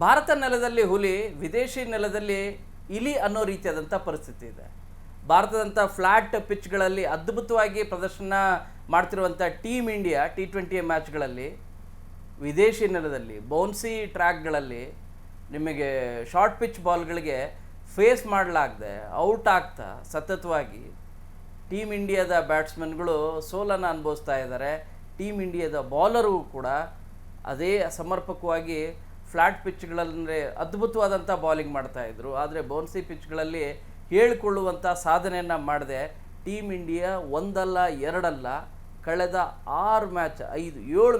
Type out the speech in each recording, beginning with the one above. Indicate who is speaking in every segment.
Speaker 1: ಭಾರತ ನೆಲದಲ್ಲಿ ಹುಲಿ, ವಿದೇಶಿ ನೆಲದಲ್ಲಿ ಇಲಿ ಅನ್ನೋ ರೀತಿಯಾದಂಥ ಪರಿಸ್ಥಿತಿ ಇದೆ. ಭಾರತದಂಥ ಫ್ಲ್ಯಾಟ್ ಪಿಚ್ಗಳಲ್ಲಿ ಅದ್ಭುತವಾಗಿ ಪ್ರದರ್ಶನ ಮಾಡ್ತಿರುವಂಥ ಟೀಮ್ ಇಂಡಿಯಾ T20 ಮ್ಯಾಚ್ಗಳಲ್ಲಿ ವಿದೇಶಿ ನೆಲದಲ್ಲಿ ಬೌನ್ಸಿ ಟ್ರ್ಯಾಕ್ಗಳಲ್ಲಿ ನಿಮಗೆ ಶಾರ್ಟ್ ಪಿಚ್ ಬಾಲ್ಗಳಿಗೆ ಫೇಸ್ ಮಾಡಲಾಗದೆ ಔಟ್ ಆಗ್ತಾ ಸತತವಾಗಿ ಟೀಮ್ ಇಂಡಿಯಾದ ಬ್ಯಾಟ್ಸ್ಮನ್ಗಳು ಸೋಲನ್ನು ಅನುಭವಿಸ್ತಾ ಇದ್ದಾರೆ. ಟೀಮ್ ಇಂಡಿಯಾದ ಬೌಲರು ಕೂಡ ಅದೇ ಸಮರ್ಪಕವಾಗಿ ಫ್ಲ್ಯಾಟ್ ಪಿಚ್ಗಳಂದರೆ ಅದ್ಭುತವಾದಂಥ ಬೌಲಿಂಗ್ ಮಾಡ್ತಾಯಿದ್ರು. ಆದರೆ ಬೌನ್ಸಿ ಪಿಚ್ಗಳಲ್ಲಿ ಹೇಳಿಕೊಳ್ಳುವಂಥ ಸಾಧನೆಯನ್ನು ಮಾಡಿದೆ ಟೀಮ್ ಇಂಡಿಯಾ ಒಂದಲ್ಲ ಎರಡಲ್ಲ ಕಳೆದ 7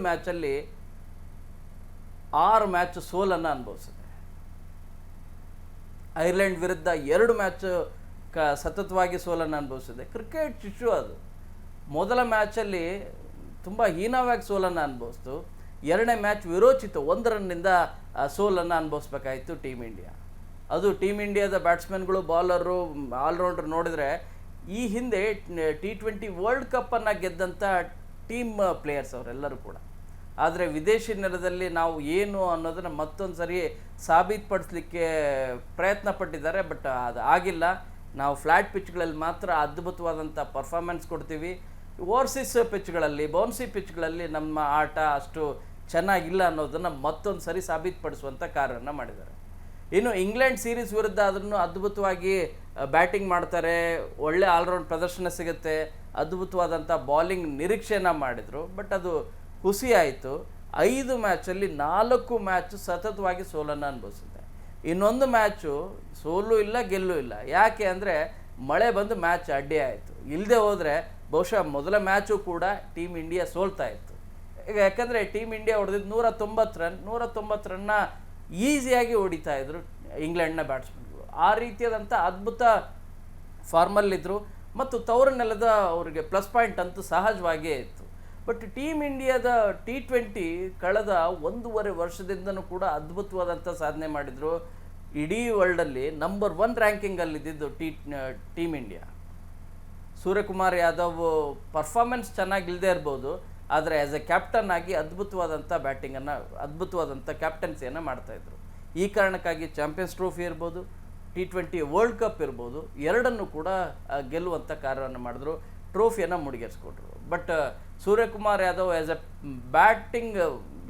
Speaker 1: ಮ್ಯಾಚಲ್ಲಿ 6 ಮ್ಯಾಚ್ ಸೋಲನ್ನು ಅನುಭವಿಸಿದೆ. ಐರ್ಲೆಂಡ್ ವಿರುದ್ಧ 2 ಮ್ಯಾಚ್ ಸತತವಾಗಿ ಸೋಲನ್ನು ಅನುಭವಿಸಿದೆ. ಕ್ರಿಕೆಟ್ ಇಶ್ಯೂ ಅದು. ಮೊದಲ ಮ್ಯಾಚಲ್ಲಿ ತುಂಬ ಹೀನವಾಗಿ ಸೋಲನ್ನು ಅನುಭವಿಸ್ತು. 2ನೇ ಮ್ಯಾಚ್ ವಿರೋಚಿತ 1 ರನ್ನಿಂದ ಸೋಲನ್ನು ಅನುಭವಿಸ್ಬೇಕಾಯಿತು ಟೀಮ್ ಇಂಡಿಯಾ. ಅದು ಟೀಮ್ ಇಂಡಿಯಾದ ಬ್ಯಾಟ್ಸ್ಮನ್ಗಳು, ಬೌಲರು, ಆಲ್ರೌಂಡರ್ ನೋಡಿದರೆ ಈ ಹಿಂದೆ T20 ವರ್ಲ್ಡ್ ಕಪ್ಪನ್ನು ಗೆದ್ದಂಥ ಟೀಮ್ ಪ್ಲೇಯರ್ಸ್ ಅವರೆಲ್ಲರೂ ಕೂಡ. ಆದರೆ ವಿದೇಶಿ ನೆಲದಲ್ಲಿ ನಾವು ಏನು ಅನ್ನೋದನ್ನು ಮತ್ತೊಂದು ಸರಿ ಸಾಬೀತುಪಡಿಸಲಿಕ್ಕೆ ಪ್ರಯತ್ನ ಪಟ್ಟಿದ್ದಾರೆ. ಬಟ್ ಅದು ಆಗಿಲ್ಲ. ನಾವು ಫ್ಲ್ಯಾಟ್ ಪಿಚ್ಗಳಲ್ಲಿ ಮಾತ್ರ ಅದ್ಭುತವಾದಂಥ ಪರ್ಫಾರ್ಮೆನ್ಸ್ ಕೊಡ್ತೀವಿ. ಓವರ್ಸೀಸ್ ಪಿಚ್ಗಳಲ್ಲಿ, ಬೌನ್ಸಿ ಪಿಚ್ಗಳಲ್ಲಿ ನಮ್ಮ ಆಟ ಅಷ್ಟು ಚೆನ್ನಾಗಿಲ್ಲ ಅನ್ನೋದನ್ನು ಮತ್ತೊಂದು ಸರಿ ಸಾಬೀತುಪಡಿಸುವಂಥ ಕಾರ್ಯವನ್ನು ಮಾಡಿದ್ದಾರೆ. ಇನ್ನು ಇಂಗ್ಲೆಂಡ್ ಸೀರೀಸ್ ವಿರುದ್ಧ ಅದನ್ನು ಅದ್ಭುತವಾಗಿ ಬ್ಯಾಟಿಂಗ್ ಮಾಡ್ತಾರೆ, ಒಳ್ಳೆ ಆಲ್ರೌಂಡ್ ಪ್ರದರ್ಶನ ಸಿಗುತ್ತೆ, ಅದ್ಭುತವಾದಂಥ ಬೌಲಿಂಗ್ ನಿರೀಕ್ಷೆಯನ್ನು ಮಾಡಿದರು. ಬಟ್ ಅದು ಹುಸಿ ಆಯಿತು. 5 ಮ್ಯಾಚಲ್ಲಿ 4 ಮ್ಯಾಚ್ ಸತತವಾಗಿ ಸೋಲನ್ನು ಅನುಭವಿಸಿದೆ. ಇನ್ನೊಂದು ಮ್ಯಾಚು ಸೋಲು ಇಲ್ಲ, ಗೆಲ್ಲೂ ಇಲ್ಲ. ಯಾಕೆ ಅಂದರೆ ಮಳೆ ಬಂದು ಮ್ಯಾಚ್ ಅಡ್ಡಿ ಆಯಿತು. ಇಲ್ಲದೆ ಹೋದರೆ ಬಹುಶಃ ಮೊದಲ ಮ್ಯಾಚು ಕೂಡ ಟೀಮ್ ಇಂಡಿಯಾ ಸೋಲ್ತಾ ಇತ್ತು. ಈಗ ಯಾಕಂದರೆ ಟೀಮ್ ಇಂಡಿಯಾ ಹೊಡೆದಿದ್ದು 190 ರನ್ನ ಈಸಿಯಾಗಿ ಹೊಡಿತಾ ಇದ್ರು ಇಂಗ್ಲೆಂಡ್ನ ಬ್ಯಾಟ್ಸ್ಮನ್ಗಳು. ಆ ರೀತಿಯಾದಂಥ ಅದ್ಭುತ ಫಾರ್ಮಲ್ಲಿದ್ದರು ಮತ್ತು ತವರು ನೆಲದ ಅವರಿಗೆ ಪ್ಲಸ್ ಪಾಯಿಂಟ್ ಅಂತೂ ಸಹಜವಾಗಿಯೇ ಇತ್ತು. ಬಟ್ ಟೀಮ್ ಇಂಡಿಯಾದ T20 ಕಳೆದ 1.5 ವರ್ಷದಿಂದನೂ ಕೂಡ ಅದ್ಭುತವಾದಂಥ ಸಾಧನೆ ಮಾಡಿದರು. ಇಡೀ ವರ್ಲ್ಡಲ್ಲಿ ನಂಬರ್ 1 ರ್ಯಾಂಕಿಂಗಲ್ಲಿದ್ದು team India. Suryakumar Yadav performance ಚೆನ್ನಾಗಿಲ್ಲದೆ ಇರ್ಬೋದು, ಆದರೆ ಆ್ಯಸ್ ಎ ಕ್ಯಾಪ್ಟನ್ ಆಗಿ ಅದ್ಭುತವಾದಂಥ ಬ್ಯಾಟಿಂಗನ್ನು, ಅದ್ಭುತವಾದಂಥ ಕ್ಯಾಪ್ಟನ್ಸಿಯನ್ನು ಮಾಡ್ತಾಯಿದ್ರು. ಈ ಕಾರಣಕ್ಕಾಗಿ ಚಾಂಪಿಯನ್ಸ್ ಟ್ರೋಫಿ ಇರ್ಬೋದು, T20 ವರ್ಲ್ಡ್ ಕಪ್ ಇರ್ಬೋದು, ಎರಡನ್ನೂ ಕೂಡ ಗೆಲ್ಲುವಂಥ ಕಾರ್ಯವನ್ನು ಮಾಡಿದ್ರು, ಟ್ರೋಫಿಯನ್ನು ಮುಡಿಗೇರಿಸ್ಕೊಟ್ರು. But Suryakumar Yadav as a batting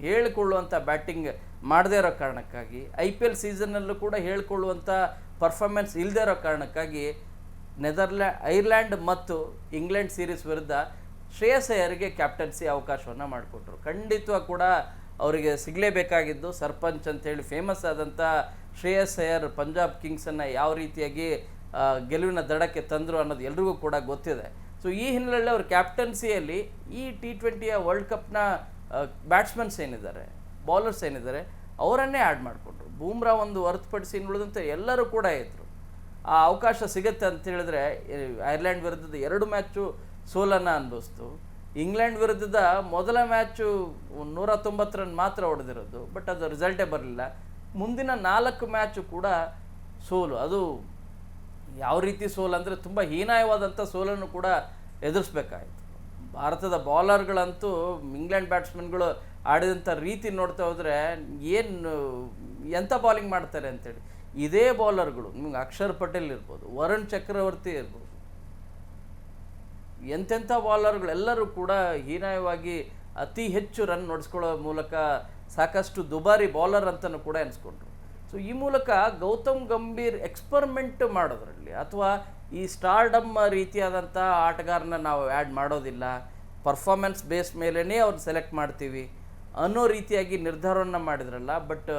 Speaker 1: ಹೇಳಿಕೊಳ್ಳುವಂಥ ಬ್ಯಾಟಿಂಗ್ ಮಾಡದೇ ಇರೋ ಕಾರಣಕ್ಕಾಗಿ, IPL ಸೀಸನ್ನಲ್ಲೂ ಕೂಡ ಹೇಳಿಕೊಳ್ಳುವಂಥ ಪರ್ಫಾರ್ಮೆನ್ಸ್ ಇಲ್ಲದೇ ಇರೋ ಕಾರಣಕ್ಕಾಗಿ ಐರ್ಲ್ಯಾಂಡ್ ಮತ್ತು ಇಂಗ್ಲೆಂಡ್ ಸೀರೀಸ್ ವಿರುದ್ಧ ಶ್ರೇಯಸ್ ಅಯ್ಯರ್ಗೆ ಕ್ಯಾಪ್ಟನ್ಸಿ ಅವಕಾಶವನ್ನು ಮಾಡಿಕೊಟ್ರು. ಖಂಡಿತವಾಗಿ ಕೂಡ ಅವರಿಗೆ ಸಿಗಲೇಬೇಕಾಗಿದ್ದು. ಸರ್ಪಂಚ್ ಅಂತೇಳಿ ಫೇಮಸ್ ಆದಂಥ ಶ್ರೇಯಸ್ ಅಯ್ಯರ್ ಪಂಜಾಬ್ ಕಿಂಗ್ಸನ್ನು ಯಾವ ರೀತಿಯಾಗಿ ಗೆಲುವಿನ ದಡಕ್ಕೆ ತಂದರು ಅನ್ನೋದು ಎಲ್ರಿಗೂ ಕೂಡ ಗೊತ್ತಿದೆ. ಸೊ ಈ ಹಿನ್ನೆಲೆಯಲ್ಲಿ ಅವ್ರ ಕ್ಯಾಪ್ಟನ್ಸಿಯಲ್ಲಿ ಈ T20 ವರ್ಲ್ಡ್ ಕಪ್ನ ಬ್ಯಾಟ್ಸ್ಮನ್ಸ್ ಏನಿದ್ದಾರೆ, ಬೌಲರ್ಸ್ ಏನಿದ್ದಾರೆ, ಅವರನ್ನೇ ಆ್ಯಡ್ ಮಾಡಿಕೊಂಡ್ರು. ಬೂಮ್ರಾ ಒಂದು ಹೊರತುಪಡಿಸಿ ಉಳಿದಂತೆ ಎಲ್ಲರೂ ಕೂಡ ಇದ್ದರು. ಆ ಅವಕಾಶ ಸಿಗುತ್ತೆ ಅಂತ ಹೇಳಿದ್ರೆ ಐರ್ಲೆಂಡ್ ವಿರುದ್ಧದ 2 ಮ್ಯಾಚು ಸೋಲನ್ನು ಅನುಭವಿಸ್ತು. ಇಂಗ್ಲೆಂಡ್ ವಿರುದ್ಧದ ಮೊದಲ ಮ್ಯಾಚು 190 ರನ್ ಮಾತ್ರ ಹೊಡೆದಿರೋದು, ಬಟ್ ಅದು ರಿಸಲ್ಟೇ ಬರಲಿಲ್ಲ. ಮುಂದಿನ 4 ಮ್ಯಾಚು ಕೂಡ ಸೋಲು. ಅದು ಯಾವ ರೀತಿ ಸೋಲು ಅಂದರೆ ತುಂಬ ಹೀನಾಯವಾದಂಥ ಸೋಲನ್ನು ಕೂಡ ಎದುರಿಸ್ಬೇಕಾಯಿತು. ಭಾರತದ ಬೌಲರ್ಗಳಂತೂ ಇಂಗ್ಲೆಂಡ್ ಬ್ಯಾಟ್ಸ್ಮನ್ಗಳು ಆಡಿದಂಥ ರೀತಿ ನೋಡ್ತಾ ಹೋದರೆ ಎಂಥ ಬೌಲಿಂಗ್ ಮಾಡ್ತಾರೆ ಅಂತೇಳಿ. ಇದೇ ಬೌಲರ್ಗಳು ನಿಮ್ಗೆ ಅಕ್ಷರ್ ಪಟೇಲ್ ಇರ್ಬೋದು, ವರುಣ್ ಚಕ್ರವರ್ತಿ ಇರ್ಬೋದು, ಎಂತೆಂಥ ಬೌಲರ್ಗಳೆಲ್ಲರೂ ಕೂಡ ಹೀನಾಯವಾಗಿ ಅತಿ ಹೆಚ್ಚು ರನ್ ನೋಡಿಸ್ಕೊಳ್ಳೋ ಮೂಲಕ ಸಾಕಷ್ಟು ದುಬಾರಿ ಬೌಲರ್ ಅಂತಲೂ ಕೂಡ ಎನಿಸ್ಕೊಂಡ್ರು. ಸೊ ಈ ಮೂಲಕ ಗೌತಮ್ ಗಂಭೀರ್ ಎಕ್ಸ್ಪರಿಮೆಂಟ್ ಮಾಡೋದ್ರಲ್ಲಿ, ಅಥವಾ ಈ ಸ್ಟಾರ್ಡಮ್ ರೀತಿಯಾದಂಥ ಆಟಗಾರನ ನಾವು ಆ್ಯಡ್ ಮಾಡೋದಿಲ್ಲ, ಪರ್ಫಾರ್ಮೆನ್ಸ್ ಬೇಸ್ ಮೇಲೇ ಅವ್ರನ್ನ ಸೆಲೆಕ್ಟ್ ಮಾಡ್ತೀವಿ ಅನ್ನೋ ರೀತಿಯಾಗಿ ನಿರ್ಧಾರವನ್ನು ಮಾಡಿದ್ರಲ್ಲ. ಬಟ್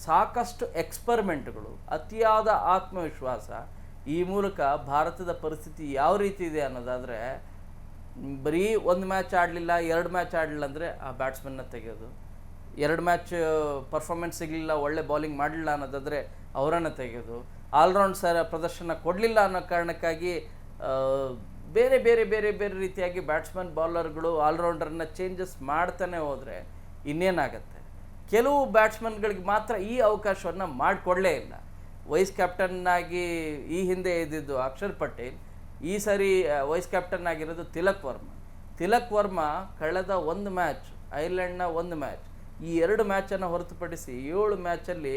Speaker 1: ಸಾಕಷ್ಟು ಎಕ್ಸ್ಪರಿಮೆಂಟ್ಗಳು, ಅತಿಯಾದ ಆತ್ಮವಿಶ್ವಾಸ, ಈ ಮೂಲಕ ಭಾರತದ ಪರಿಸ್ಥಿತಿ ಯಾವ ರೀತಿ ಇದೆ ಅನ್ನೋದಾದರೆ, ಬರೀ 1 ಮ್ಯಾಚ್ ಆಡಲಿಲ್ಲ, 2 ಮ್ಯಾಚ್ ಆಡಲಿಲ್ಲ ಅಂದರೆ ಆ ಬ್ಯಾಟ್ಸ್ಮನ್ನ ತೆಗೆಯೋದು, 2 ಮ್ಯಾಚ್ ಪರ್ಫಾರ್ಮೆನ್ಸ್ ಸಿಗಲಿಲ್ಲ, ಒಳ್ಳೆ ಬೌಲಿಂಗ್ ಮಾಡಲಿಲ್ಲ ಅನ್ನೋದಾದರೆ ಅವರನ್ನು ತೆಗೆಯೋದು, ಆಲ್ರೌಂಡ್ ಪ್ರದರ್ಶನ ಕೊಡಲಿಲ್ಲ ಅನ್ನೋ ಕಾರಣಕ್ಕಾಗಿ ಬೇರೆ ಬೇರೆ ಬೇರೆ ಬೇರೆ ರೀತಿಯಾಗಿ ಬ್ಯಾಟ್ಸ್ಮನ್, ಬೌಲರ್ಗಳು, ಆಲ್ರೌಂಡರ್ನ ಚೇಂಜಸ್ ಮಾಡ್ತಾನೆ ಹೋದರೆ ಇನ್ನೇನಾಗತ್ತೆ. ಕೆಲವು ಬ್ಯಾಟ್ಸ್ಮನ್ಗಳಿಗೆ ಮಾತ್ರ ಈ ಅವಕಾಶವನ್ನು ಮಾಡಿಕೊಡಲೇ ಇಲ್ಲ. ವೈಸ್ ಕ್ಯಾಪ್ಟನ್ನಾಗಿ ಈ ಹಿಂದೆ ಇದ್ದಿದ್ದು ಅಕ್ಷರ್ ಪಟೇಲ್, ಈ ಸಾರಿ ವೈಸ್ ಕ್ಯಾಪ್ಟನ್ ಆಗಿರೋದು ತಿಲಕ್ ವರ್ಮಾ. ತಿಲಕ್ ವರ್ಮಾ ಕಳೆದ 1 ಮ್ಯಾಚ್, ಐರ್ಲೆಂಡ್ನ 1 ಮ್ಯಾಚ್ ಈ 2 ಮ್ಯಾಚನ್ನು ಹೊರತುಪಡಿಸಿ 7 ಮ್ಯಾಚಲ್ಲಿ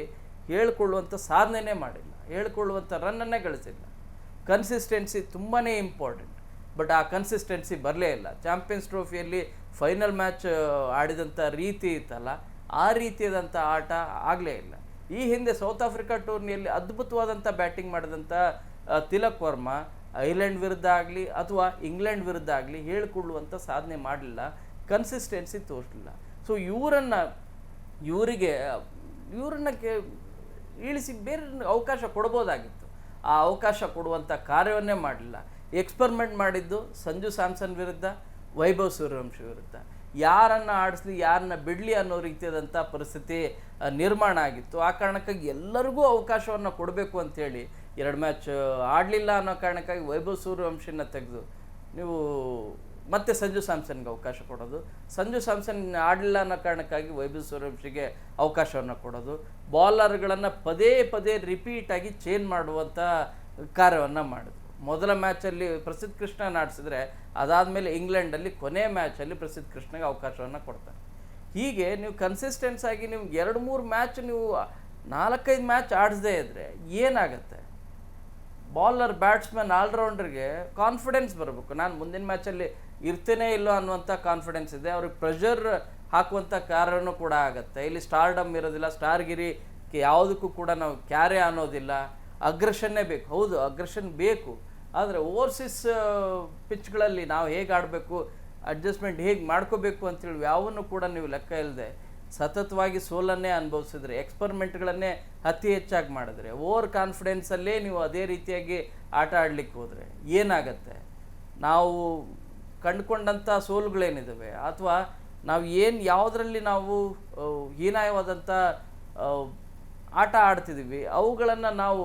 Speaker 1: ಹೇಳ್ಕೊಳ್ಳುವಂಥ ಸಾಧನೆನೇ ಮಾಡಿಲ್ಲ, ಹೇಳ್ಕೊಳ್ಳುವಂಥ ರನ್ನನ್ನೇ ಗಳಿಸಿಲ್ಲ. ಕನ್ಸಿಸ್ಟೆನ್ಸಿ ತುಂಬಾ ಇಂಪಾರ್ಟೆಂಟ್, ಬಟ್ ಆ ಕನ್ಸಿಸ್ಟೆನ್ಸಿ ಬರಲೇ ಇಲ್ಲ. ಚಾಂಪಿಯನ್ಸ್ ಟ್ರೋಫಿಯಲ್ಲಿ ಫೈನಲ್ ಮ್ಯಾಚ್ ಆಡಿದಂಥ ರೀತಿ ಇತ್ತಲ್ಲ, ಆ ರೀತಿಯಾದಂಥ ಆಟ ಆಗಲೇ ಇಲ್ಲ. ಈ ಹಿಂದೆ ಸೌತ್ ಆಫ್ರಿಕಾ ಟೂರ್ನಿಯಲ್ಲಿ ಅದ್ಭುತವಾದಂಥ ಬ್ಯಾಟಿಂಗ್ ಮಾಡಿದಂಥ ತಿಲಕ್ ವರ್ಮಾ ಐರ್ಲೆಂಡ್ ವಿರುದ್ಧ ಆಗಲಿ ಅಥವಾ ಇಂಗ್ಲೆಂಡ್ ವಿರುದ್ಧ ಆಗಲಿ ಹೇಳಿಕೊಳ್ಳುವಂಥ ಸಾಧನೆ ಮಾಡಲಿಲ್ಲ, ಕನ್ಸಿಸ್ಟೆನ್ಸಿ ತೋರಿಸಲಿಲ್ಲ. ಸೊ ಇವರಿಗೆ ಇಳಿಸಿ ಬೇರೆ ಅವಕಾಶ ಕೊಡ್ಬೋದಾಗಿತ್ತು. ಆ ಅವಕಾಶ ಕೊಡುವಂಥ ಕಾರ್ಯವನ್ನೇ ಮಾಡಲಿಲ್ಲ. ಎಕ್ಸ್ಪರಿಮೆಂಟ್ ಮಾಡಿದ್ದು ಸಂಜು ಸ್ಯಾಮ್ಸನ್ ವಿರುದ್ಧ, ವೈಭವ್ ಸೂರ್ಯವಂಶಿ ವಿರುದ್ಧ. ಯಾರನ್ನು ಆಡಿಸ್ಲಿ, ಯಾರನ್ನ ಬಿಡಲಿ ಅನ್ನೋ ರೀತಿಯಾದಂಥ ಪರಿಸ್ಥಿತಿ ನಿರ್ಮಾಣ ಆಗಿತ್ತು. ಆ ಕಾರಣಕ್ಕಾಗಿ ಎಲ್ಲರಿಗೂ ಅವಕಾಶವನ್ನು ಕೊಡಬೇಕು ಅಂಥೇಳಿ 2 ಮ್ಯಾಚ್ ಆಡಲಿಲ್ಲ ಅನ್ನೋ ಕಾರಣಕ್ಕಾಗಿ ವೈಭವ್ ಸೂರ್ಯವಂಶಿನ ತೆಗೆದು ನೀವು ಮತ್ತೆ ಸಂಜು ಸ್ಯಾಮ್ಸನ್ಗೆ ಅವಕಾಶ ಕೊಡೋದು, ಸಂಜು ಸ್ಯಾಮ್ಸನ್ ಆಡಲಿಲ್ಲ ಅನ್ನೋ ಕಾರಣಕ್ಕಾಗಿ ವೈಭವ್ ಸೂರ್ಯವಂಶಿಗೆ ಅವಕಾಶವನ್ನು ಕೊಡೋದು, ಬಾಲರ್ಗಳನ್ನು ಪದೇ ಪದೇ ರಿಪೀಟಾಗಿ ಚೇಂಜ್ ಮಾಡುವಂಥ ಕಾರ್ಯವನ್ನು ಮಾಡಿದ್ರು. ಮೊದಲ ಮ್ಯಾಚಲ್ಲಿ ಪ್ರಸಿದ್ಧ ಕೃಷ್ಣನ ಆಡಿಸಿದ್ರೆ ಅದಾದಮೇಲೆ ಇಂಗ್ಲೆಂಡಲ್ಲಿ ಕೊನೆ ಮ್ಯಾಚಲ್ಲಿ ಪ್ರಸಿದ್ಧ ಕೃಷ್ಣಗೆ ಅವಕಾಶವನ್ನು ಕೊಡ್ತಾರೆ. ಹೀಗೆ ನೀವು ಕನ್ಸಿಸ್ಟೆನ್ಸ್ ಆಗಿ ನೀವು 2-3 ಮ್ಯಾಚ್ ನೀವು 4-5 ಮ್ಯಾಚ್ ಆಡಿಸದೇ ಇದ್ದರೆ ಏನಾಗುತ್ತೆ? ಬಾಲರ್, ಬ್ಯಾಟ್ಸ್ಮನ್, ಆಲ್ರೌಂಡರ್ಗೆ ಕಾನ್ಫಿಡೆನ್ಸ್ ಬರಬೇಕು. ನಾನು ಮುಂದಿನ ಮ್ಯಾಚಲ್ಲಿ ಇರ್ತೇನೆ ಇಲ್ಲೋ ಅನ್ನುವಂಥ ಕಾನ್ಫಿಡೆನ್ಸ್ ಇದೆ. ಅವ್ರಿಗೆ ಪ್ರೆಷರ್ ಹಾಕುವಂಥ ಕಾರ್ಯನೂ ಕೂಡ ಆಗುತ್ತೆ. ಇಲ್ಲಿ ಸ್ಟಾರ್ಡಮ್ ಇರೋದಿಲ್ಲ, ಸ್ಟಾರ್ಗಿರಿ ಯಾವುದಕ್ಕೂ ಕೂಡ ನಾವು ಕ್ಯಾರೆ ಅನ್ನೋದಿಲ್ಲ. ಅಗ್ರೆಷನ್ನೇ ಬೇಕು. ಹೌದು, ಅಗ್ರೆಷನ್ ಬೇಕು, ಆದರೆ ಓವರ್ಸೀಸ್ ಪಿಚ್ಗಳಲ್ಲಿ ನಾವು ಹೇಗೆ ಆಡಬೇಕು, ಅಡ್ಜಸ್ಟ್ಮೆಂಟ್ ಹೇಗೆ ಮಾಡ್ಕೋಬೇಕು ಅಂತೇಳಿ ಯಾವನ್ನು ಕೂಡ ನೀವು ಲೆಕ್ಕ ಇಲ್ಲದೆ ಸತತವಾಗಿ ಸೋಲನ್ನೇ ಅನುಭವಿಸಿದ್ರೆ, ಎಕ್ಸ್ಪರಿಮೆಂಟ್ಗಳನ್ನೇ ಅತಿ ಹೆಚ್ಚಾಗಿ ಮಾಡಿದ್ರೆ, ಓವರ್ ಕಾನ್ಫಿಡೆನ್ಸಲ್ಲೇ ನೀವು ಅದೇ ರೀತಿಯಾಗಿ ಆಟ ಆಡಲಿಕ್ಕೆ ಹೋದರೆ ಏನಾಗತ್ತೆ? ನಾವು ಕಂಡುಕೊಂಡಂಥ ಸೋಲುಗಳೇನಿದ್ದಾವೆ ಅಥವಾ ನಾವು ಯಾವುದರಲ್ಲಿ ನಾವು ಹೀನಾಯವಾದಂಥ ಆಟ ಆಡ್ತಿದ್ದೀವಿ ಅವುಗಳನ್ನು ನಾವು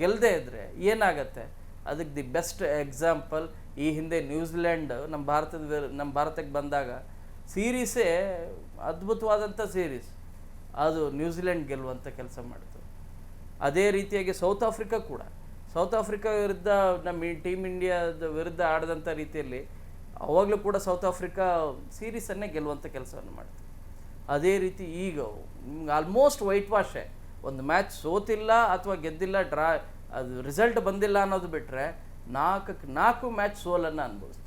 Speaker 1: ಗೆಲ್ಲದೇ ಇದ್ದರೆ ಏನಾಗತ್ತೆ? ಅದಕ್ಕೆ ದಿ ಬೆಸ್ಟ್ ಎಕ್ಸಾಂಪಲ್ ಈ ಹಿಂದೆ ನ್ಯೂಜಿಲೆಂಡ್ ನಮ್ಮ ಭಾರತಕ್ಕೆ ಬಂದಾಗ ಸೀರೀಸೇ ಅದ್ಭುತವಾದಂಥ ಸೀರೀಸ್, ಅದು ನ್ಯೂಜಿಲೆಂಡ್ ಗೆಲ್ಲುವಂಥ ಕೆಲಸ ಮಾಡಿತು. ಅದೇ ರೀತಿಯಾಗಿ ಸೌತ್ ಆಫ್ರಿಕಾ ವಿರುದ್ಧ ನಮ್ಮ ಟೀಮ್ ಇಂಡಿಯಾದ ವಿರುದ್ಧ ಆಡಿದಂಥ ರೀತಿಯಲ್ಲಿ ಅವಾಗಲೂ ಕೂಡ ಸೌತ್ ಆಫ್ರಿಕಾ ಸೀರೀಸನ್ನೇ ಗೆಲ್ಲುವಂಥ ಕೆಲಸವನ್ನು ಮಾಡ್ತು. ಅದೇ ರೀತಿ ಈಗ ಆಲ್ಮೋಸ್ಟ್ ವೈಟ್ ವಾಶೇ. ಒಂದು ಮ್ಯಾಚ್ ಸೋತಿಲ್ಲ ಅಥವಾ ಗೆದ್ದಿಲ್ಲ, ಅದು ರಿಸಲ್ಟ್ ಬಂದಿಲ್ಲ ಅನ್ನೋದು ಬಿಟ್ಟರೆ 4 ಮ್ಯಾಚ್ ಸೋಲನ್ನು ಅನುಭವಿಸ್ತು.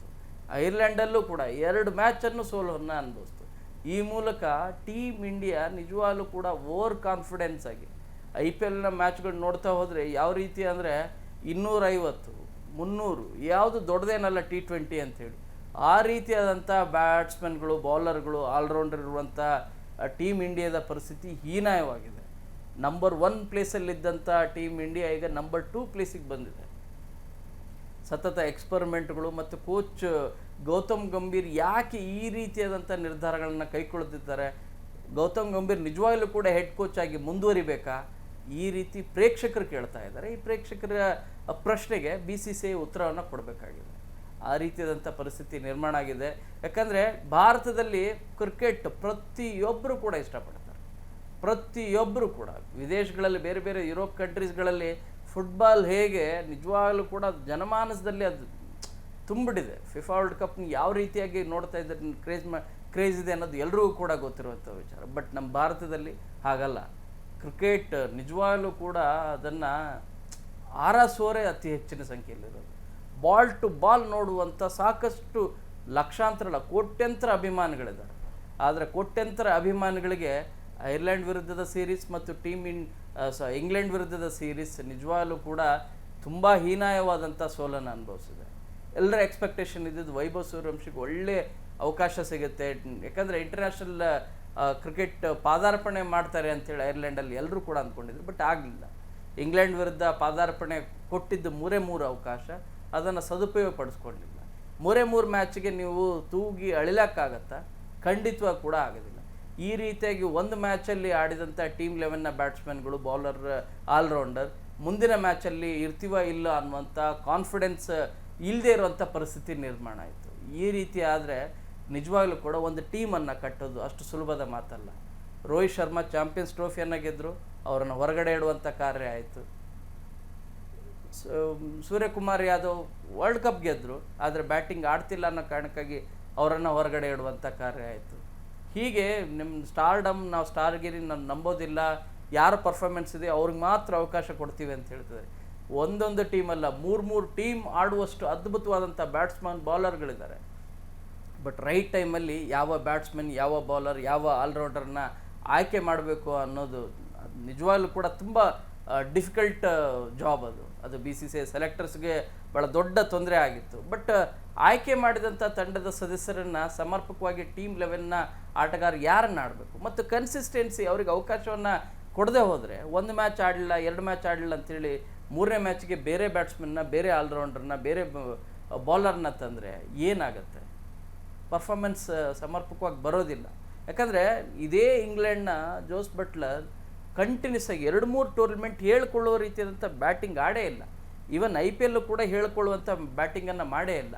Speaker 1: ಐರ್ಲೆಂಡಲ್ಲೂ ಕೂಡ 2 ಮ್ಯಾಚನ್ನು ಸೋಲನ್ನು ಅನುಭವಿಸ್ತು. ಈ ಮೂಲಕ ಟೀಮ್ ಇಂಡಿಯಾ ನಿಜವಾಗ್ಲೂ ಕೂಡ ಓವರ್ ಕಾನ್ಫಿಡೆನ್ಸ್ ಆಗಿ IPLನ ಮ್ಯಾಚ್ಗಳು ನೋಡ್ತಾ ಹೋದರೆ ಯಾವ ರೀತಿ ಅಂದರೆ 250, 300 ಯಾವುದು ದೊಡ್ಡದೇನಲ್ಲ T20 ಅಂಥೇಳಿ, ಆ ರೀತಿಯಾದಂಥ ಬ್ಯಾಟ್ಸ್ಮನ್ಗಳು, ಬೌಲರ್ಗಳು, ಆಲ್ರೌಂಡರ್ ಇರುವಂಥ ಟೀಮ್ ಇಂಡಿಯಾದ ಪರಿಸ್ಥಿತಿ ಹೀನಾಯವಾಗಿದೆ. ನಂಬರ್ 1 ಪ್ಲೇಸಲ್ಲಿದ್ದಂಥ ಟೀಮ್ ಇಂಡಿಯಾ ಈಗ ನಂಬರ್ 2 ಪ್ಲೇಸಿಗೆ ಬಂದಿದೆ. ಸತತ ಎಕ್ಸ್ಪರಿಮೆಂಟ್ಗಳು ಮತ್ತು ಕೋಚ್ ಗೌತಮ್ ಗಂಭೀರ್ ಯಾಕೆ ಈ ರೀತಿಯಾದಂಥ ನಿರ್ಧಾರಗಳನ್ನು ಕೈಗೊಳ್ಳುತ್ತಿದ್ದಾರೆ? ಗೌತಮ್ ಗಂಭೀರ್ ನಿಜವಾಗ್ಲೂ ಕೂಡ ಹೆಡ್ ಕೋಚ್ ಆಗಿ ಮುಂದುವರಿಬೇಕಾ? ಈ ರೀತಿ ಪ್ರೇಕ್ಷಕರು ಕೇಳ್ತಾ ಇದ್ದಾರೆ. ಈ ಪ್ರೇಕ್ಷಕರ ಪ್ರಶ್ನೆಗೆ BCCI ಉತ್ತರವನ್ನು ಕೊಡಬೇಕಾಗಿದೆ. ಆ ರೀತಿಯಾದಂಥ ಪರಿಸ್ಥಿತಿ ನಿರ್ಮಾಣ ಆಗಿದೆ. ಯಾಕಂದರೆ ಭಾರತದಲ್ಲಿ ಕ್ರಿಕೆಟ್ ಪ್ರತಿಯೊಬ್ಬರು ಕೂಡ ಇಷ್ಟಪಡ್ತಾರೆ, ಪ್ರತಿಯೊಬ್ಬರು ಕೂಡ. ವಿದೇಶಗಳಲ್ಲಿ, ಬೇರೆ ಬೇರೆ ಯುರೋಪ್ ಕಂಟ್ರೀಸ್ಗಳಲ್ಲಿ ಫುಟ್ಬಾಲ್ ಹೇಗೆ ನಿಜವಾಗ್ಲೂ ಕೂಡ ಜನಮಾನಸದಲ್ಲಿ ಅದು ತುಂಬಿಡಿದೆ. ಫಿಫಾ ವರ್ಲ್ಡ್ ಕಪ್ನ ಯಾವ ರೀತಿಯಾಗಿ ನೋಡ್ತಾ ಇದ್ದಾರೆ, ಕ್ರೇಜ್ ಇದೆ ಅನ್ನೋದು ಎಲ್ರಿಗೂ ಕೂಡ ಗೊತ್ತಿರುವಂಥ ವಿಚಾರ. ಬಟ್ ನಮ್ಮ ಭಾರತದಲ್ಲಿ ಹಾಗಲ್ಲ. ಕ್ರಿಕೆಟ್ ನಿಜವಾಗ್ಲೂ ಕೂಡ ಅದನ್ನು ಆರೈಸೋರೇ ಅತಿ ಹೆಚ್ಚಿನ ಸಂಖ್ಯೆಯಲ್ಲಿರೋದು. ಬಾಲ್ ಟು ಬಾಲ್ ನೋಡುವಂಥ ಸಾಕಷ್ಟು ಲಕ್ಷಾಂತರ ಕೋಟ್ಯಂತರ ಅಭಿಮಾನಿಗಳಿದ್ದಾರೆ. ಆದರೆ ಕೋಟ್ಯಂತರ ಅಭಿಮಾನಿಗಳಿಗೆ ಐರ್ಲೆಂಡ್ ವಿರುದ್ಧದ ಸೀರೀಸ್ ಮತ್ತು ಇಂಗ್ಲೆಂಡ್ ವಿರುದ್ಧದ ಸೀರೀಸ್ ನಿಜವಾಗ್ಲೂ ಕೂಡ ತುಂಬ ಹೀನಾಯವಾದಂಥ ಸೋಲನ್ನು ಅನುಭವಿಸಿದೆ. ಎಲ್ಲರ ಎಕ್ಸ್ಪೆಕ್ಟೇಷನ್ ಇದ್ದಿದ್ದು ವೈಭವ್ ಸೂರ್ಯವಂಶಿಗೆ ಒಳ್ಳೆ ಅವಕಾಶ ಸಿಗುತ್ತೆ, ಯಾಕಂದರೆ ಇಂಟರ್ನ್ಯಾಷನಲ್ ಕ್ರಿಕೆಟ್ ಪಾದಾರ್ಪಣೆ ಮಾಡ್ತಾರೆ ಅಂಥೇಳಿ ಐರ್ಲೆಂಡಲ್ಲಿ ಎಲ್ಲರೂ ಕೂಡ ಅಂದ್ಕೊಂಡಿದ್ರು. ಬಟ್ ಆಗಲಿಲ್ಲ. ಇಂಗ್ಲೆಂಡ್ ವಿರುದ್ಧ ಪಾದಾರ್ಪಣೆ ಕೊಟ್ಟಿದ್ದು 3 ಅವಕಾಶ, ಅದನ್ನು ಸದುಪಯೋಗ ಪಡಿಸ್ಕೊಂಡಿಲ್ಲ. 3 ಮ್ಯಾಚಿಗೆ ನೀವು ತೂಗಿ ಅಳಿಲಕ್ಕಾಗತ್ತಾ? ಖಂಡಿತವಾಗಿ ಕೂಡ ಆಗೋದಿಲ್ಲ. ಈ ರೀತಿಯಾಗಿ ಒಂದು ಮ್ಯಾಚಲ್ಲಿ ಆಡಿದಂಥ ಟೀಮ್ 11ನ ಬ್ಯಾಟ್ಸ್ಮನ್ಗಳು, ಬೌಲರ್, ಆಲ್ರೌಂಡರ್ ಮುಂದಿನ ಮ್ಯಾಚಲ್ಲಿ ಇರ್ತೀವ ಇಲ್ಲ ಅನ್ನುವಂಥ ಕಾನ್ಫಿಡೆನ್ಸ್ ಇಲ್ಲದೆ ಇರುವಂಥ ಪರಿಸ್ಥಿತಿ ನಿರ್ಮಾಣ ಆಯಿತು. ಈ ರೀತಿ ಆದರೆ ನಿಜವಾಗ್ಲೂ ಕೂಡ ಒಂದು ಟೀಮನ್ನು ಕಟ್ಟೋದು ಅಷ್ಟು ಸುಲಭದ ಮಾತಲ್ಲ. ರೋಹಿತ್ ಶರ್ಮಾ ಚಾಂಪಿಯನ್ಸ್ ಟ್ರೋಫಿಯನ್ನು ಗೆದ್ದರು, ಅವರನ್ನು ಹೊರಗಡೆ ಇಡುವಂಥ ಕಾರ್ಯ ಆಯಿತು. ಸೂರ್ಯಕುಮಾರ್ ಯಾದವ್ ವರ್ಲ್ಡ್ ಕಪ್ ಗೆದ್ದರು, ಆದರೆ ಬ್ಯಾಟಿಂಗ್ ಆಡ್ತಿಲ್ಲ ಅನ್ನೋ ಕಾರಣಕ್ಕಾಗಿ ಅವರನ್ನು ಹೊರಗಡೆ ಇಡುವಂಥ ಕಾರ್ಯ ಆಯಿತು. ಹೀಗೆ ನಿಮ್ಮ ಸ್ಟಾರ್ಡಮ್ ನಾವು ಸ್ಟಾರ್ಗಿರಿ ನಾವು ನಂಬೋದಿಲ್ಲ, ಯಾರ ಪರ್ಫಾರ್ಮೆನ್ಸ್ ಇದೆ ಅವ್ರಿಗೆ ಮಾತ್ರ ಅವಕಾಶ ಕೊಡ್ತೀವಿ ಅಂತ ಹೇಳ್ತಿದ್ದಾರೆ. ಒಂದೊಂದು ಟೀಮಲ್ಲ, ಮೂರು ಟೀಮ್ ಆಡುವಷ್ಟು ಅದ್ಭುತವಾದಂಥ ಬ್ಯಾಟ್ಸ್ಮನ್ ಬೌಲರ್ಗಳಿದ್ದಾರೆ. ಬಟ್ ರೈಟ್ ಟೈಮಲ್ಲಿ ಯಾವ ಬ್ಯಾಟ್ಸ್ಮನ್, ಯಾವ ಬೌಲರ್, ಯಾವ ಆಲ್ರೌಂಡರ್ನ ಆಯ್ಕೆ ಮಾಡಬೇಕು ಅನ್ನೋದು ನಿಜವಾಗ್ಲೂ ಕೂಡ ತುಂಬ ಡಿಫಿಕಲ್ಟ್ ಜಾಬ್ ಅದು BCCI ಸೆಲೆಕ್ಟರ್ಸ್ಗೆ ಭಾಳ ದೊಡ್ಡ ತೊಂದರೆ ಆಗಿತ್ತು. ಬಟ್ ಆಯ್ಕೆ ಮಾಡಿದಂಥ ತಂಡದ ಸದಸ್ಯರನ್ನು ಸಮರ್ಪಕವಾಗಿ ಟೀಮ್ ಲೆವೆಲ್ನ ಆಟಗಾರ ಯಾರನ್ನು ಆಡಬೇಕು ಮತ್ತು ಕನ್ಸಿಸ್ಟೆನ್ಸಿ ಅವ್ರಿಗೆ ಅವಕಾಶವನ್ನು ಕೊಡದೆ ಹೋದರೆ, ಒಂದು ಮ್ಯಾಚ್ ಆಡಲಿಲ್ಲ, 2 ಮ್ಯಾಚ್ ಆಡಲಿಲ್ಲ ಅಂಥೇಳಿ 3ನೇ ಮ್ಯಾಚ್ಗೆ ಬೇರೆ ಬ್ಯಾಟ್ಸ್ಮನ್ನ, ಬೇರೆ ಆಲ್ರೌಂಡರ್ನ, ಬೇರೆ ಬೌಲರ್ನ ತಂದರೆ ಏನಾಗುತ್ತೆ? ಪರ್ಫಾರ್ಮೆನ್ಸ್ ಸಮರ್ಪಕವಾಗಿ ಬರೋದಿಲ್ಲ. ಯಾಕಂದರೆ ಇದೇ ಇಂಗ್ಲೆಂಡ್ನ ಜೋಸ್ ಬಟ್ಲರ್ ಕಂಟಿನ್ಯೂಸ್ ಆಗಿ 2-3 ಟೂರ್ನಮೆಂಟ್ ಹೇಳ್ಕೊಳ್ಳೋ ರೀತಿಯಾದಂಥ ಬ್ಯಾಟಿಂಗ್ ಆಡೇ ಇಲ್ಲ. ಈವನ್ IPL ಕೂಡ ಹೇಳ್ಕೊಳ್ಳುವಂಥ ಬ್ಯಾಟಿಂಗನ್ನು ಮಾಡೇ ಇಲ್ಲ.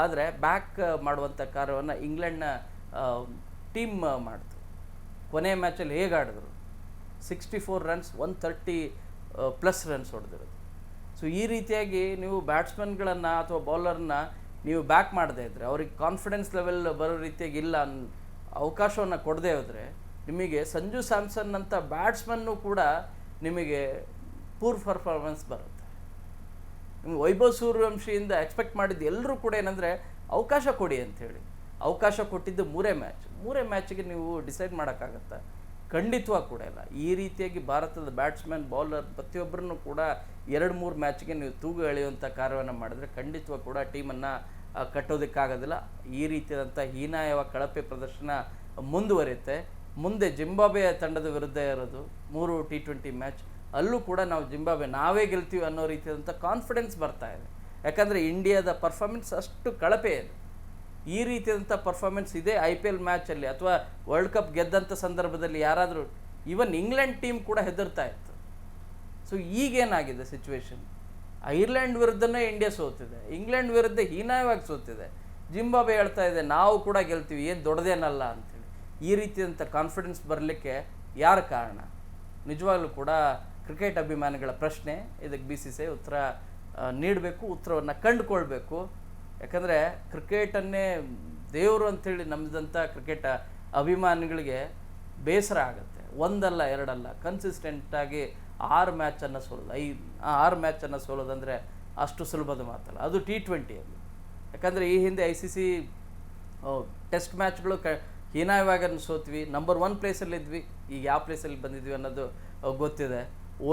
Speaker 1: ಆದರೆ ಬ್ಯಾಕ್ ಮಾಡುವಂಥ ಕಾರ್ಯವನ್ನು ಇಂಗ್ಲೆಂಡ್ನ ಟೀಮ್ ಮಾಡ್ತು. ಕೊನೆ ಮ್ಯಾಚಲ್ಲಿ ಹೇಗೆ ಆಡಿದ್ರು? 64 ರನ್ಸ್, 130+ ರನ್ಸ್ ಹೊಡೆದಿರೋದು. ಸೊ ಈ ರೀತಿಯಾಗಿ ನೀವು ಬ್ಯಾಟ್ಸ್ಮನ್ಗಳನ್ನು ಅಥವಾ ಬೌಲರ್ನ ನೀವು ಬ್ಯಾಕ್ ಮಾಡದೇ ಇದ್ದರೆ, ಅವ್ರಿಗೆ ಕಾನ್ಫಿಡೆನ್ಸ್ ಲೆವೆಲ್ ಬರೋ ರೀತಿಯಾಗಿ ಇಲ್ಲ ಅವಕಾಶವನ್ನು ಕೊಡದೇ ಹೋದರೆ, ನಿಮಗೆ ಸಂಜು ಸ್ಯಾಮ್ಸನ್ ಅಂತ ಬ್ಯಾಟ್ಸ್ಮನ್ನು ಕೂಡ ನಿಮಗೆ ಪೂರ್ ಪರ್ಫಾರ್ಮೆನ್ಸ್ ಬರುತ್ತೆ. ನಿಮ್ಗೆ ವೈಭವ್ ಸೂರ್ಯವಂಶಿಯಿಂದ ಎಕ್ಸ್ಪೆಕ್ಟ್ ಮಾಡಿದ್ದು ಎಲ್ಲರೂ ಕೂಡ ಏನಂದರೆ ಅವಕಾಶ ಕೊಡಿ ಅಂಥೇಳಿ. ಅವಕಾಶ ಕೊಟ್ಟಿದ್ದು 3 ಮ್ಯಾಚಿಗೆ ನೀವು ಡಿಸೈಡ್ ಮಾಡೋಕ್ಕಾಗತ್ತಾ? ಖಂಡಿತವಾಗಿ ಕೂಡ ಇಲ್ಲ. ಈ ರೀತಿಯಾಗಿ ಭಾರತದ ಬ್ಯಾಟ್ಸ್ಮನ್, ಬೌಲರ್ ಪ್ರತಿಯೊಬ್ಬರನ್ನು ಕೂಡ 2-3 ಮ್ಯಾಚ್ಗೆ ನೀವು ತೂಗು ಎಳೆಯುವಂಥ ಕಾರ್ಯವನ್ನು ಮಾಡಿದ್ರೆ ಖಂಡಿತವಾಗಿ ಕೂಡ ಟೀಮನ್ನು ಕಟ್ಟೋದಕ್ಕಾಗೋದಿಲ್ಲ. ಈ ರೀತಿಯಾದಂಥ ಹೀನಾಯವ ಕಳಪೆ ಪ್ರದರ್ಶನ ಮುಂದುವರಿಯುತ್ತೆ. ಮುಂದೆ ಜಿಂಬಾಬ್ವೆ ತಂಡದ ವಿರುದ್ಧ ಇರೋದು 3 T20 ಮ್ಯಾಚ್, ಅಲ್ಲೂ ಕೂಡ ನಾವು ಜಿಂಬಾಬ್ವೆ ನಾವೇ ಗೆಲ್ತೀವಿ ಅನ್ನೋ ರೀತಿಯಾದಂಥ ಕಾನ್ಫಿಡೆನ್ಸ್ ಬರ್ತಾ ಇದೆ. ಯಾಕಂದರೆ ಇಂಡಿಯಾದ ಪರ್ಫಾರ್ಮೆನ್ಸ್ ಅಷ್ಟು ಕಳಪೆ ಇದೆ. ಈ ರೀತಿಯಾದಂಥ ಪರ್ಫಾರ್ಮೆನ್ಸ್ ಇದೆ IPL ಮ್ಯಾಚಲ್ಲಿ ಅಥವಾ ವರ್ಲ್ಡ್ ಕಪ್ ಗೆದ್ದಂಥ ಸಂದರ್ಭದಲ್ಲಿ ಯಾರಾದರೂ, ಈವನ್ ಇಂಗ್ಲೆಂಡ್ ಟೀಮ್ ಕೂಡ ಹೆದರ್ತಾ ಇತ್ತು. ಸೊ ಈಗೇನಾಗಿದೆ ಸಿಚುವೇಶನ್? ಐರ್ಲೆಂಡ್ ವಿರುದ್ಧನೇ ಇಂಡಿಯಾ ಸೋತಿದೆ, ಇಂಗ್ಲೆಂಡ್ ವಿರುದ್ಧ ಹೀನಾಯವಾಗಿ ಸೋತಿದೆ. ಜಿಂಬಾಬ್ವೆ ಹೇಳ್ತಾ ಇದೆ ನಾವು ಕೂಡ ಗೆಲ್ತೀವಿ, ಏನು ದೊಡ್ಡದೇನಲ್ಲ ಅಂತೇಳಿ. ಈ ರೀತಿಯಾದಂಥ ಕಾನ್ಫಿಡೆನ್ಸ್ ಬರಲಿಕ್ಕೆ ಯಾರ ಕಾರಣ? ನಿಜವಾಗ್ಲೂ ಕೂಡ ಕ್ರಿಕೆಟ್ ಅಭಿಮಾನಿಗಳ ಪ್ರಶ್ನೆ. ಇದಕ್ಕೆ BCCI ಉತ್ತರ ನೀಡಬೇಕು, ಉತ್ತರವನ್ನು ಕಂಡುಕೊಳ್ಬೇಕು. ಯಾಕಂದರೆ ಕ್ರಿಕೆಟನ್ನೇ ದೇವರು ಅಂಥೇಳಿ ನಂಬಿದಂಥ ಕ್ರಿಕೆಟ್ ಅಭಿಮಾನಿಗಳಿಗೆ ಬೇಸರ ಆಗುತ್ತೆ. ಒಂದಲ್ಲ ಎರಡಲ್ಲ, ಕನ್ಸಿಸ್ಟೆಂಟಾಗಿ 6 ಮ್ಯಾಚನ್ನು ಸೋಲೋದು. 6 ಮ್ಯಾಚನ್ನು ಸೋಲೋದಂದರೆ ಅಷ್ಟು ಸುಲಭದ ಮಾತಲ್ಲ, ಅದು T20ಯಲ್ಲಿ. ಯಾಕಂದರೆ ಈ ಹಿಂದೆ ICC ಟೆಸ್ಟ್ ಮ್ಯಾಚ್ಗಳು ಹೀನಾಯವಾಗಿ ಸೋತ್ವಿ, ನಂಬರ್ 1 ಪ್ಲೇಸಲ್ಲಿದ್ವಿ. ಈಗ ಯಾವ ಪ್ಲೇಸಲ್ಲಿ ಬಂದಿದ್ವಿ ಅನ್ನೋದು ಗೊತ್ತಿದೆ.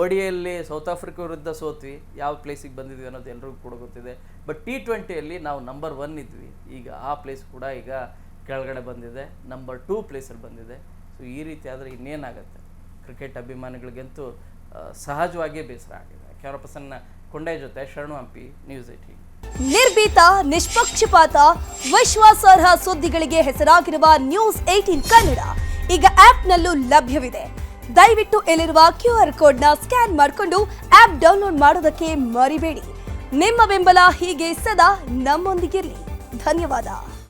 Speaker 1: ODIಯಲ್ಲಿ ಸೌತ್ ಆಫ್ರಿಕಾ ವಿರುದ್ಧ ಸೋತ್ವಿ, ಯಾವ ಪ್ಲೇಸಿಗೆ ಬಂದಿದ್ವಿ ಅನ್ನೋದು ಎಲ್ರಿಗೂ ಕೂಡ ಗೊತ್ತಿದೆ. ಬಟ್ T20ಯಲ್ಲಿ ನಾವು ನಂಬರ್ 1 ಇದ್ವಿ, ಈಗ ಆ ಪ್ಲೇಸ್ ಕೂಡ ಈಗ ಕೆಳಗಡೆ ಬಂದಿದೆ, ನಂಬರ್ 2 ಪ್ಲೇಸಲ್ಲಿ ಬಂದಿದೆ. ಸೊ ಈ ರೀತಿ ಆದರೆ ಇನ್ನೇನಾಗುತ್ತೆ? ಕ್ರಿಕೆಟ್ ಅಭಿಮಾನಿಗಳಿಗಂತೂ ಸಹಜವಾಗಿಯೇ ಬೇಸರ ಆಗಿದೆ. ಕ್ಯಾಮರಾ ಕೊಂಡಾಯ ಜೊತೆ ಶರಣು ಹಂಪಿ, ನ್ಯೂಸ್ 18.
Speaker 2: ನಿರ್ಭೀತ, ನಿಷ್ಪಕ್ಷಪಾತ, ವಿಶ್ವಾಸಾರ್ಹ ಸುದ್ದಿಗಳಿಗೆ ಹೆಸರಾಗಿರುವ ನ್ಯೂಸ್ 18 ಕನ್ನಡ ಈಗ ಆಪ್ನಲ್ಲೂ ಲಭ್ಯವಿದೆ. ದಯವಿಟ್ಟು ಇಲ್ಲಿರುವ QR ಕೋಡ್ನ ಸ್ಕ್ಯಾನ್ ಮಾಡಿಕೊಂಡು ಆಪ್ ಡೌನ್ಲೋಡ್ ಮಾಡೋದಕ್ಕೆ ಮರಿಬೇಡಿ. ನಿಮ್ಮ ಬೆಂಬಲ ಹೀಗೆ ಸದಾ ನಮ್ಮೊಂದಿಗಿರಲಿ. ಧನ್ಯವಾದ.